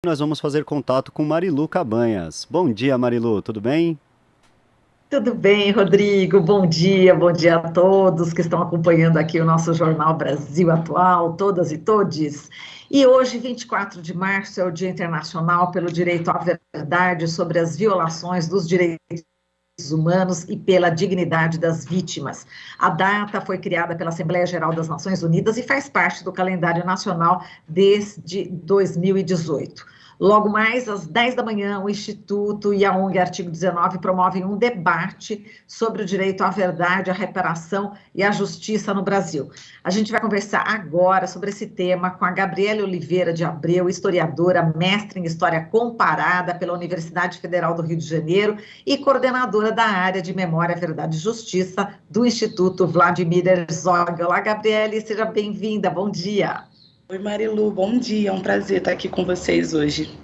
Nós vamos fazer contato com Marilu Cabanhas. Bom dia, Marilu, tudo bem? Tudo bem, Rodrigo? Bom dia a todos que estão acompanhando aqui o nosso Jornal Brasil Atual, todas e todes. E hoje, 24 de março, é o Dia Internacional pelo Direito à Verdade sobre as violações dos direitos humanos e pela dignidade das vítimas. A data foi criada pela Assembleia Geral das Nações Unidas e faz parte do calendário nacional desde 2018. Logo mais, às 10 da manhã, o Instituto e a ONG Artigo 19 promovem um debate sobre o direito à verdade, à reparação e à justiça no Brasil. A gente vai conversar agora sobre esse tema com a Gabriela Oliveira de Abreu, historiadora, mestre em História Comparada pela Universidade Federal do Rio de Janeiro e coordenadora da área de Memória, Verdade e Justiça do Instituto Vladimir Herzog. Olá, Gabriele, seja bem-vinda, bom dia. Oi, Marilu, bom dia, é um prazer estar aqui com vocês hoje.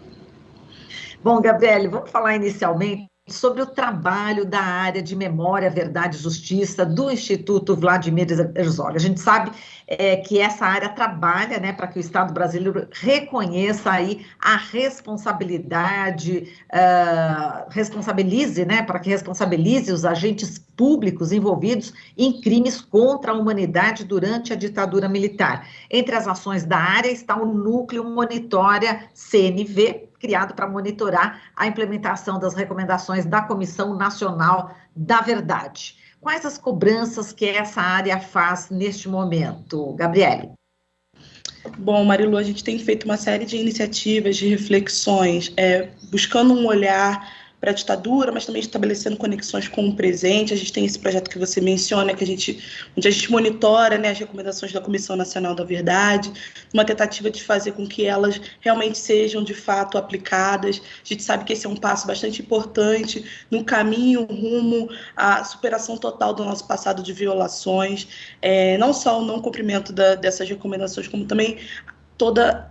Bom, Gabriele, vamos falar inicialmente sobre o trabalho da área de Memória, Verdade e Justiça do Instituto Vladimir Herzog. A gente sabe que essa área trabalha, né, para que o Estado brasileiro reconheça aí a responsabilidade, responsabilize, né, para que responsabilize os agentes públicos envolvidos em crimes contra a humanidade durante a ditadura militar. Entre as ações da área está o Núcleo Monitória CNV, criado para monitorar a implementação das recomendações da Comissão Nacional da Verdade. Quais as cobranças que essa área faz neste momento, Gabriele? Bom, Marilu, a gente tem feito uma série de iniciativas, de reflexões, buscando um olhar para a ditadura, mas também estabelecendo conexões com o presente. A gente tem esse projeto que você menciona, onde a gente monitora, né, as recomendações da Comissão Nacional da Verdade, uma tentativa de fazer com que elas realmente sejam, de fato, aplicadas. A gente sabe que esse é um passo bastante importante no caminho rumo à superação total do nosso passado de violações, não só o não cumprimento dessas recomendações, como também toda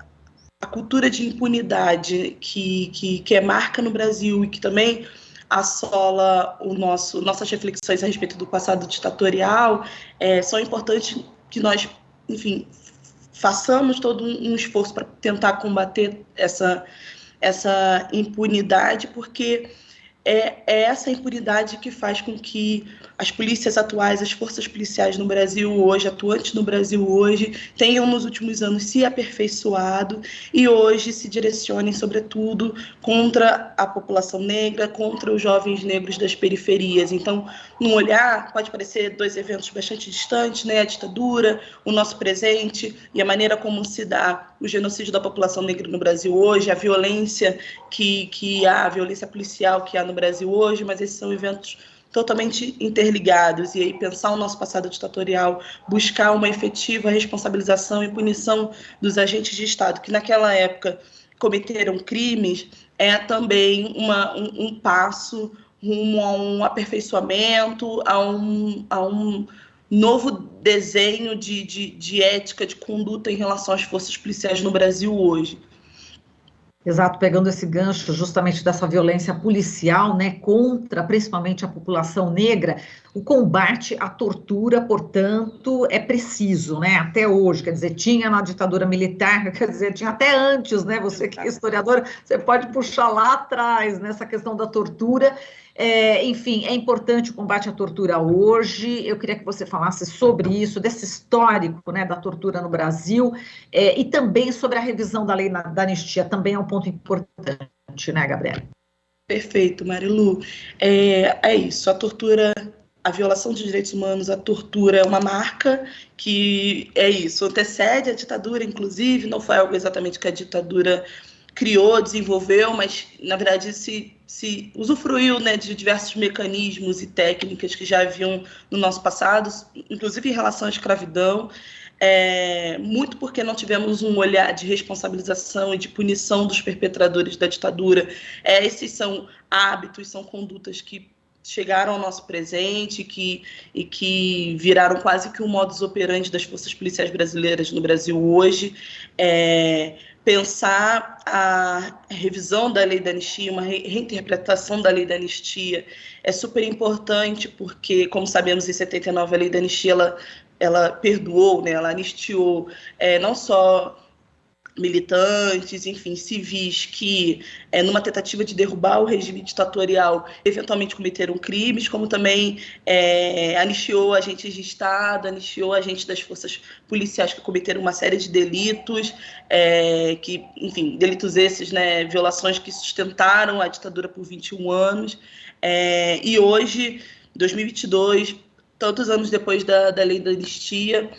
a cultura de impunidade que é marca no Brasil e que também assola nossas reflexões a respeito do passado ditatorial, são importantes que nós, enfim, façamos todo um esforço para tentar combater essa impunidade, porque é essa impunidade que faz com que as polícias atuais, as forças policiais no Brasil hoje, atuantes no Brasil hoje, tenham nos últimos anos se aperfeiçoado e hoje se direcionem, sobretudo, contra a população negra, contra os jovens negros das periferias. Então, num olhar, pode parecer dois eventos bastante distantes, né? A ditadura, o nosso presente e a maneira como se dá o genocídio da população negra no Brasil hoje, a violência a violência policial que há no Brasil hoje, mas esses são eventos totalmente interligados, e aí pensar o nosso passado ditatorial, buscar uma efetiva responsabilização e punição dos agentes de Estado que naquela época cometeram crimes, é também um passo rumo a um aperfeiçoamento, a um novo desenho de ética, de conduta em relação às forças policiais no Brasil hoje. Exato, pegando esse gancho justamente dessa violência policial, né, contra principalmente a população negra, o combate à tortura, portanto, é preciso, né, até hoje, quer dizer, tinha na ditadura militar, quer dizer, tinha até antes, né, você que é historiadora, você pode puxar lá atrás, nessa questão da tortura. Enfim, é importante o combate à tortura hoje. Eu queria que você falasse sobre isso, desse histórico, né, da tortura no Brasil, e também sobre a revisão da lei da anistia, também é um ponto importante, né, Gabriela? Perfeito, Marilu. É isso, a tortura, a violação de direitos humanos, a tortura é uma marca que é isso, antecede a ditadura, inclusive, não foi algo exatamente que a ditadura criou, desenvolveu, mas, na verdade, se usufruiu, né, de diversos mecanismos e técnicas que já haviam no nosso passado, inclusive em relação à escravidão, muito porque não tivemos um olhar de responsabilização e de punição dos perpetradores da ditadura. Esses são hábitos, são condutas que chegaram ao nosso presente e que viraram quase que um modus operandi das forças policiais brasileiras no Brasil hoje. Pensar a revisão da lei da anistia, uma reinterpretação da lei da anistia é super importante, porque, como sabemos, em 79 a lei da anistia ela perdoou, né, ela anistiou não só militantes, enfim, civis que, numa tentativa de derrubar o regime ditatorial, eventualmente cometeram crimes, como também anistiou agentes de Estado, anistiou agentes das forças policiais que cometeram uma série de delitos, enfim, delitos esses, né, violações que sustentaram a ditadura por 21 anos, e hoje, 2022, tantos anos depois da lei da anistia,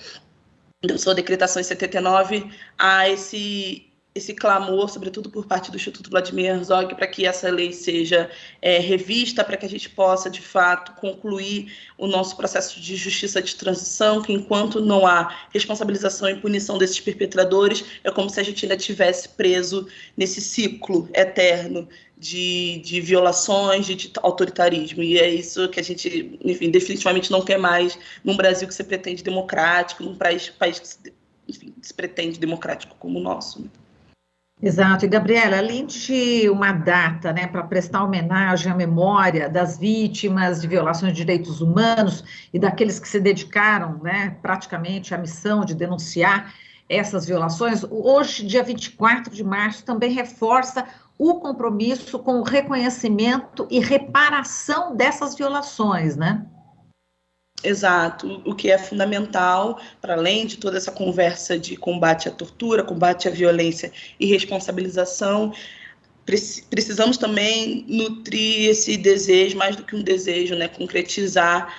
da sua decretação em 79, há esse clamor, sobretudo por parte do Instituto Vladimir Herzog, para que essa lei seja revista, para que a gente possa, de fato, concluir o nosso processo de justiça de transição, que enquanto não há responsabilização e punição desses perpetradores, é como se a gente ainda tivesse preso nesse ciclo eterno de violações, de autoritarismo, e é isso que a gente, enfim, definitivamente não quer mais num Brasil que se pretende democrático, num país que se pretende democrático como o nosso, né? Exato. E, Gabriela, além de uma data, né, para prestar homenagem à memória das vítimas de violações de direitos humanos e daqueles que se dedicaram, né, praticamente à missão de denunciar essas violações, hoje, dia 24 de março, também reforça o compromisso com o reconhecimento e reparação dessas violações, né? Exato, o que é fundamental, para além de toda essa conversa de combate à tortura, combate à violência e responsabilização, precisamos também nutrir esse desejo, mais do que um desejo, né, concretizar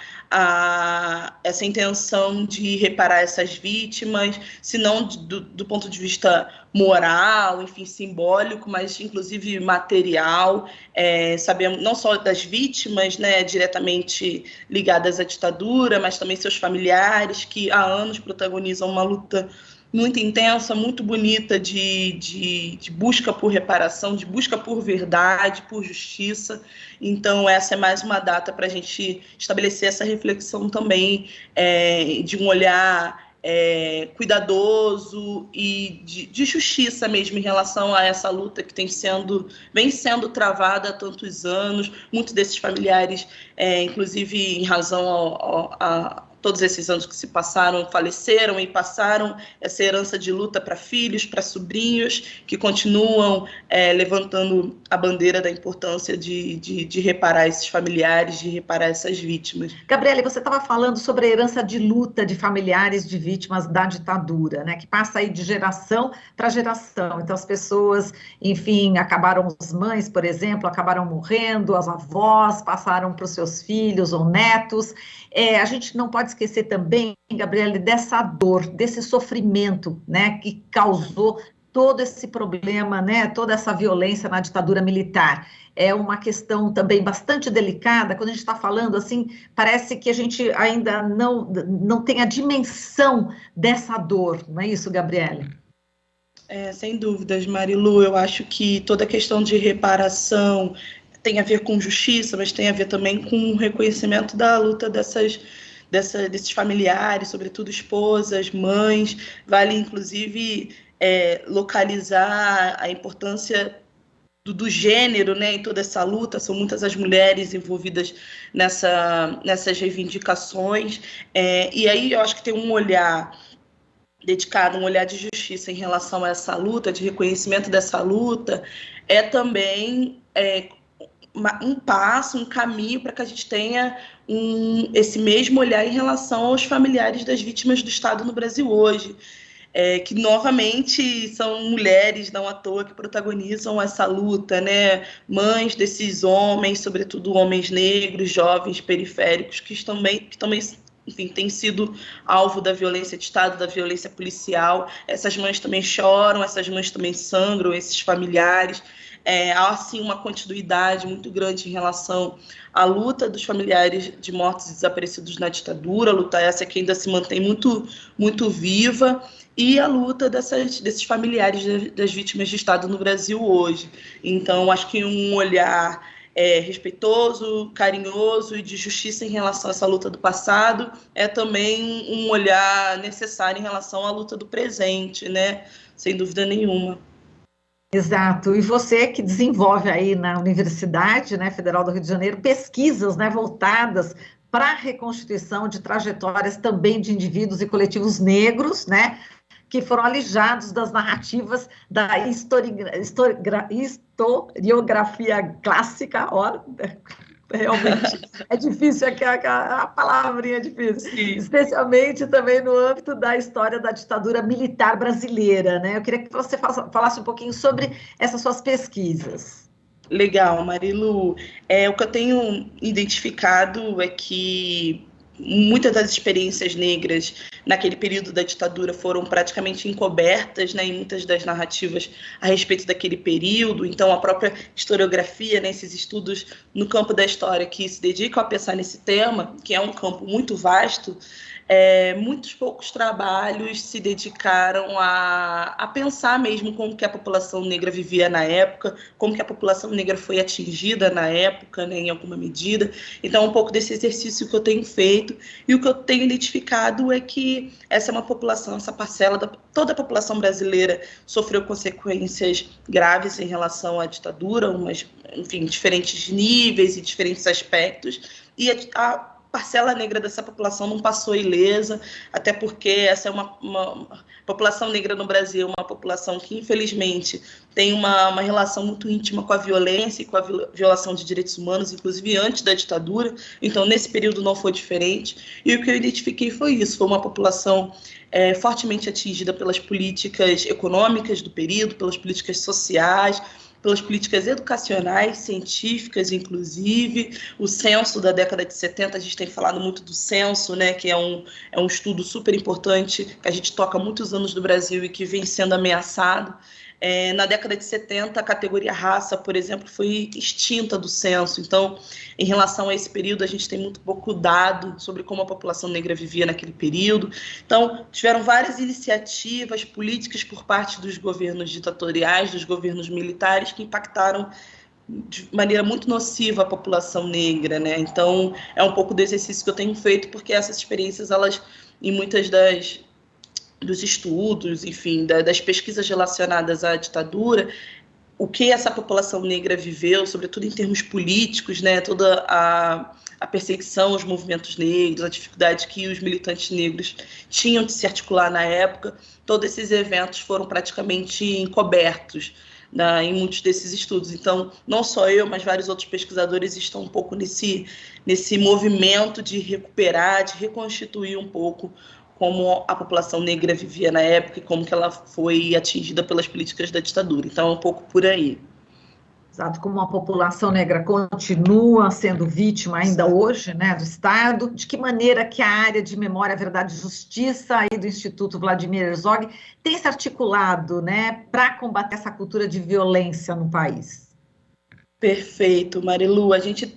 essa intenção de reparar essas vítimas, se não do ponto de vista moral, enfim, simbólico, mas inclusive material, sabemos não só das vítimas, né, diretamente ligadas à ditadura, mas também seus familiares, que há anos protagonizam uma luta muito intensa, muito bonita de busca por reparação, de busca por verdade, por justiça. Então, essa é mais uma data para a gente estabelecer essa reflexão também, de um olhar cuidadoso e de justiça mesmo em relação a essa luta que vem sendo travada há tantos anos. Muitos desses familiares, inclusive em razão a todos esses anos que se passaram, faleceram e passaram essa herança de luta para filhos, para sobrinhos, que continuam levantando a bandeira da importância de reparar esses familiares, de reparar essas vítimas. Gabriela, você estava falando sobre a herança de luta de familiares de vítimas da ditadura, né, que passa aí de geração para geração. Então, as pessoas, enfim, as mães, por exemplo, acabaram morrendo, as avós passaram para os seus filhos ou netos. A gente não pode esquecer também, Gabriela, dessa dor, desse sofrimento, né, que causou todo esse problema, né, toda essa violência na ditadura militar. É uma questão também bastante delicada. Quando a gente está falando assim, parece que a gente ainda não tem a dimensão dessa dor, não é isso, Gabriela? Sem dúvidas, Marilu. Eu acho que toda a questão de reparação tem a ver com justiça, mas tem a ver também com o reconhecimento da luta desses familiares, sobretudo esposas, mães. Vale, inclusive, localizar a importância do gênero, né, em toda essa luta. São muitas as mulheres envolvidas nessas reivindicações. E aí eu acho que tem um olhar dedicado, um olhar de justiça em relação a essa luta, de reconhecimento dessa luta, também um passo, um caminho para que a gente tenha esse mesmo olhar em relação aos familiares das vítimas do Estado no Brasil hoje, que novamente são mulheres, não à toa, que protagonizam essa luta, né? Mães desses homens, sobretudo homens negros, jovens, periféricos, que também enfim, têm sido alvo da violência de Estado, da violência policial. Essas mães também choram, essas mães também sangram, esses familiares. Há, assim, uma continuidade muito grande em relação à luta dos familiares de mortos e desaparecidos na ditadura, a luta essa que ainda se mantém muito, muito viva, e a luta desses familiares das vítimas de Estado no Brasil hoje. Então, acho que um olhar respeitoso, carinhoso e de justiça em relação a essa luta do passado é também um olhar necessário em relação à luta do presente, né? Sem dúvida nenhuma. Exato, e você que desenvolve aí na Universidade, né, Federal do Rio de Janeiro, pesquisas, né, voltadas para a reconstituição de trajetórias também de indivíduos e coletivos negros, né, que foram alijados das narrativas da historiografia clássica. Olha, realmente é difícil, a palavrinha é difícil. Sim. Especialmente também no âmbito da história da ditadura militar brasileira, né? Eu queria que você falasse um pouquinho sobre essas suas pesquisas. Legal, Marilu. O que eu tenho identificado é que muitas das experiências negras naquele período da ditadura foram praticamente encobertas, né, em muitas das narrativas a respeito daquele período. Então, a própria historiografia, né, esses estudos no campo da história que se dedicam a pensar nesse tema, que é um campo muito vasto, muitos poucos trabalhos se dedicaram a pensar mesmo como que a população negra vivia na época, como que a população negra foi atingida na época, né, em alguma medida. Então, um pouco desse exercício que eu tenho feito, e o que eu tenho identificado é que essa é uma população, essa parcela toda a população brasileira sofreu consequências graves em relação à ditadura, enfim, diferentes níveis e diferentes aspectos, e a parcela negra dessa população não passou ilesa, até porque essa é uma população negra no Brasil, uma população que, infelizmente, tem uma relação muito íntima com a violência e com a violação de direitos humanos, inclusive antes da ditadura. Então, nesse período não foi diferente. E o que eu identifiquei foi isso, foi uma população fortemente atingida pelas políticas econômicas do período, pelas políticas sociais, pelas políticas educacionais, científicas, inclusive. O censo da década de 70, a gente tem falado muito do censo, né, que é um estudo super importante, que a gente toca há muitos anos no Brasil e que vem sendo ameaçado. Na década de 70, a categoria raça, por exemplo, foi extinta do censo. Então, em relação a esse período, a gente tem muito pouco dado sobre como a população negra vivia naquele período. Então, tiveram várias iniciativas políticas por parte dos governos ditatoriais, dos governos militares, que impactaram de maneira muito nociva a população negra, né? Então, é um pouco do exercício que eu tenho feito, porque essas experiências, elas, em muitas dos estudos, enfim, das pesquisas relacionadas à ditadura, o que essa população negra viveu, sobretudo em termos políticos, né, toda a perseguição aos movimentos negros, a dificuldade que os militantes negros tinham de se articular na época, todos esses eventos foram praticamente encobertos em muitos desses estudos. Então, não só eu, mas vários outros pesquisadores estão um pouco nesse movimento de recuperar, de reconstituir um pouco como a população negra vivia na época e como que ela foi atingida pelas políticas da ditadura. Então, é um pouco por aí. Exato, como a população negra continua sendo vítima ainda hoje, né, do Estado, de que maneira que a área de Memória, Verdade e Justiça aí do Instituto Vladimir Herzog tem se articulado, né, para combater essa cultura de violência no país? Perfeito, Marilu. A gente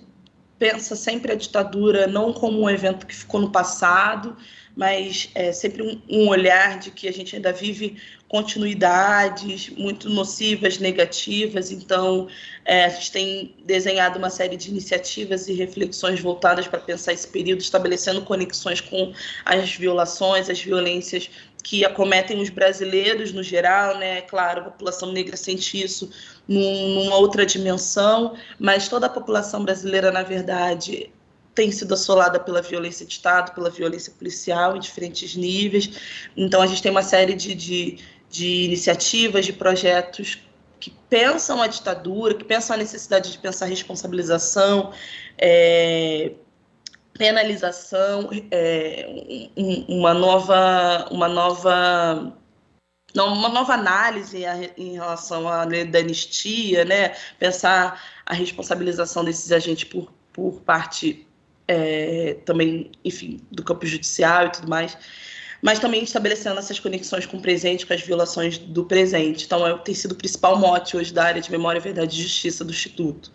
pensa sempre a ditadura não como um evento que ficou no passado, mas sempre um olhar de que a gente ainda vive continuidades muito nocivas, negativas. Então, a gente tem desenhado uma série de iniciativas e reflexões voltadas para pensar esse período, estabelecendo conexões com as violações, as violências que acometem os brasileiros no geral, né? Claro, a população negra sente isso numa outra dimensão, mas toda a população brasileira, na verdade, tem sido assolada pela violência de Estado, pela violência policial em diferentes níveis. Então, a gente tem uma série de iniciativas, de projetos que pensam a ditadura, que pensam a necessidade de pensar responsabilização, penalização, uma nova análise em relação à lei da anistia, né? Pensar a responsabilização desses agentes por parte também, enfim, do campo judicial e tudo mais, mas também estabelecendo essas conexões com o presente, com as violações do presente. Então, tem sido o principal mote hoje da área de Memória, Verdade e Justiça do Instituto.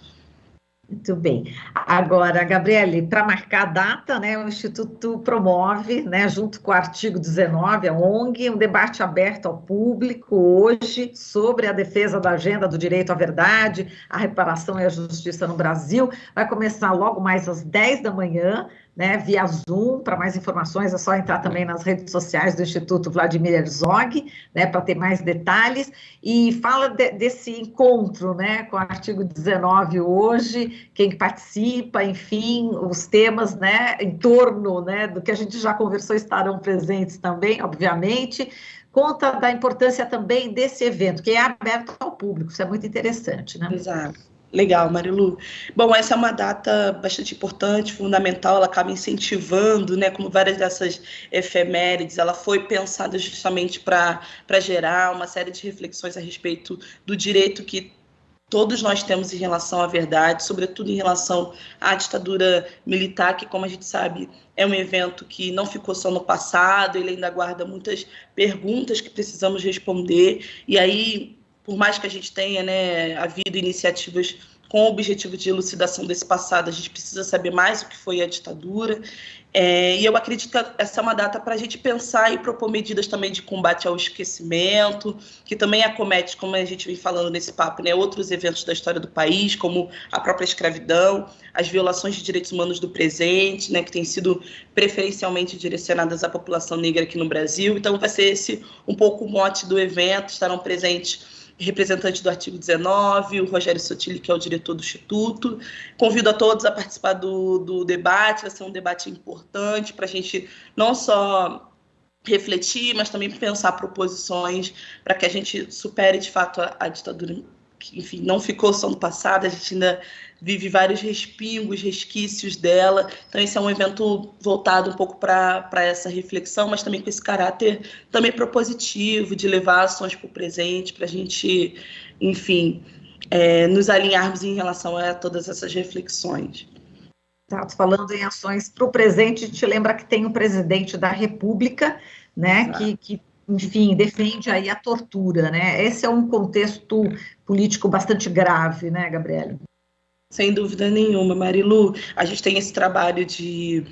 Muito bem. Agora, Gabriele, para marcar a data, né, o Instituto promove, né, junto com o artigo 19, a ONG, um debate aberto ao público hoje sobre a defesa da agenda do direito à verdade, à reparação e à justiça no Brasil. Vai começar logo mais às 10 da manhã, né, via Zoom. Para mais informações é só entrar também nas redes sociais do Instituto Vladimir Herzog, né, para ter mais detalhes. E fala desse encontro, né, com o artigo 19 hoje, quem participa, enfim, os temas, né, em torno, né, do que a gente já conversou estarão presentes também, obviamente. conta da importância também desse evento, que é aberto ao público, isso é muito interessante, né? Exato. Legal, Marilu. Bom, essa é uma data bastante importante, fundamental, ela acaba incentivando, né, como várias dessas efemérides, ela foi pensada justamente para gerar uma série de reflexões a respeito do direito que todos nós temos em relação à verdade, sobretudo em relação à ditadura militar, que, como a gente sabe, é um evento que não ficou só no passado, ele ainda guarda muitas perguntas que precisamos responder, e aí, por mais que a gente tenha, né, havido iniciativas com o objetivo de elucidação desse passado, a gente precisa saber mais o que foi a ditadura, e eu acredito que essa é uma data para a gente pensar e propor medidas também de combate ao esquecimento, que também acomete, como a gente vem falando nesse papo, né, outros eventos da história do país, como a própria escravidão, as violações de direitos humanos do presente, né, que têm sido preferencialmente direcionadas à população negra aqui no Brasil. Então vai ser esse um pouco o mote do evento, estarão presentes representante do artigo 19, o Rogério Sotile, que é o diretor do Instituto. Convido a todos a participar do debate, vai ser um debate importante para a gente não só refletir, mas também pensar proposições para que a gente supere, de fato, a ditadura, que, enfim, não ficou só no passado, a gente ainda vive vários respingos, resquícios dela. Então, esse é um evento voltado um pouco para essa reflexão, mas também com esse caráter também propositivo, de levar ações para o presente, para a gente, enfim, nos alinharmos em relação a todas essas reflexões. Tá, falando em ações para o presente, a gente lembra que tem o presidente da República, né, que enfim, defende aí a tortura, né? Esse é um contexto político bastante grave, né, Gabriela? Sem dúvida nenhuma, Marilu. A gente tem esse trabalho de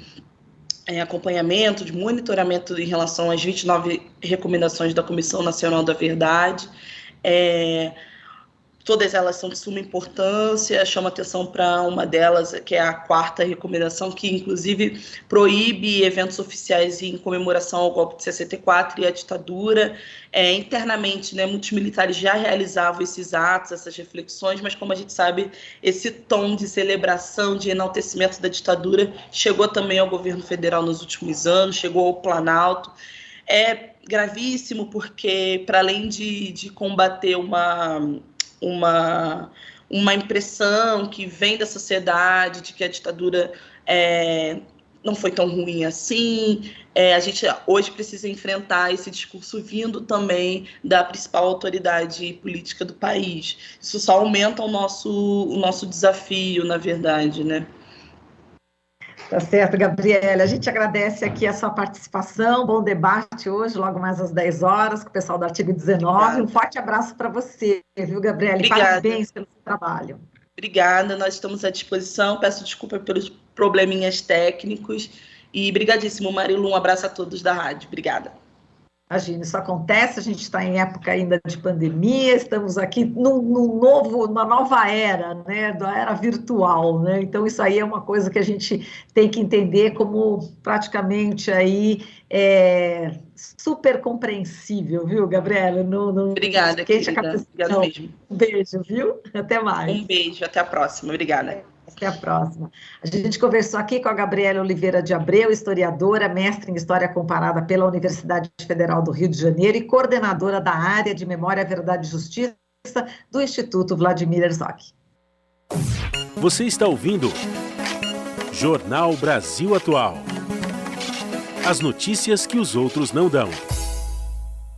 acompanhamento, de monitoramento em relação às 29 recomendações da Comissão Nacional da Verdade. Todas elas são de suma importância, chama atenção para uma delas, que é a 4ª recomendação, que inclusive proíbe eventos oficiais em comemoração ao golpe de 64 e à ditadura. Internamente, né, muitos militares já realizavam esses atos, essas reflexões, mas como a gente sabe, esse tom de celebração, de enaltecimento da ditadura chegou também ao governo federal nos últimos anos, chegou ao Planalto. É gravíssimo porque, para além de combater uma impressão que vem da sociedade de que a ditadura não foi tão ruim assim, a gente hoje precisa enfrentar esse discurso vindo também da principal autoridade política do país. Isso só aumenta o nosso desafio, na verdade, né? Tá certo, Gabriela. A gente agradece aqui a sua participação, bom debate hoje, logo mais às 10 horas, com o pessoal do artigo 19. Obrigada. Um forte abraço para você, viu, Gabriela? E parabéns pelo seu trabalho. Obrigada, nós estamos à disposição. Peço desculpa pelos probleminhas técnicos. E brigadíssimo, Marilu. Um abraço a todos da rádio. Obrigada. Imagina, isso acontece, a gente está em época ainda de pandemia, estamos aqui numa nova era, né, da era virtual, né, então isso aí é uma coisa que a gente tem que entender como praticamente aí super compreensível, viu, Gabriela? Obrigada, querida. Obrigada mesmo. Um beijo, viu? Até mais. Um beijo, até a próxima. Obrigada. Até a próxima. A gente conversou aqui com a Gabriela Oliveira de Abreu, historiadora, mestre em História Comparada pela Universidade Federal do Rio de Janeiro e coordenadora da área de Memória, Verdade e Justiça do Instituto Vladimir Herzog. Você está ouvindo Jornal Brasil Atual. As notícias que os outros não dão.